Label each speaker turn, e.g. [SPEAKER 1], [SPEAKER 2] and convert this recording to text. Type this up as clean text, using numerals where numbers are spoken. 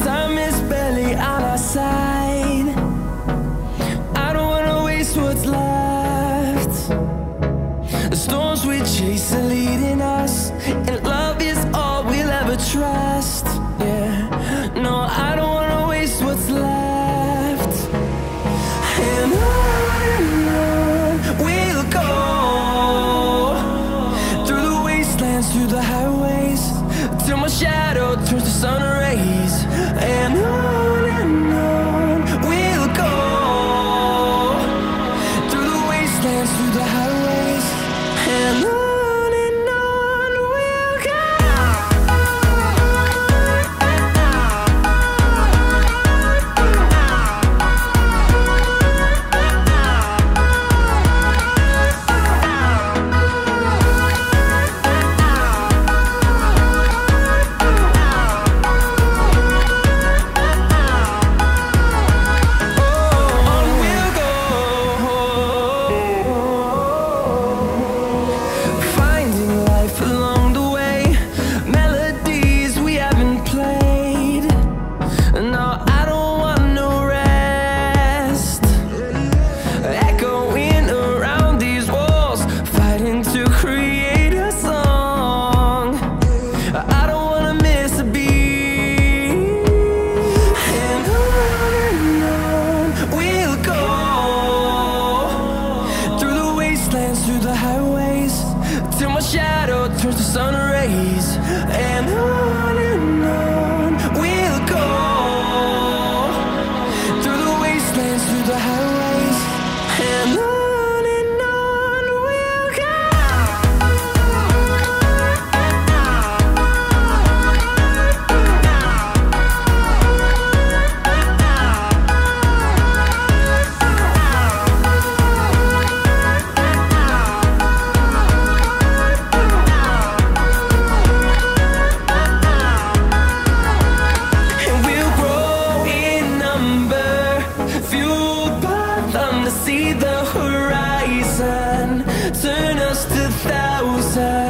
[SPEAKER 1] time is barely on our side. I don't wanna waste what's left. The storms we chase are leading us, and love is all we'll ever trust. Yeah, no, I don't wanna waste what's left. And on we'll go, through the wastelands, through the highways, till my shadow turns to sun rays. And on we'll go, through the wastelands, through the highways, and on we'll go. Through the highways, till my shadow turns to sun rays. And on we'll go, through the wastelands, through the highways, and on we'll go. See the horizon, turn us to thousands.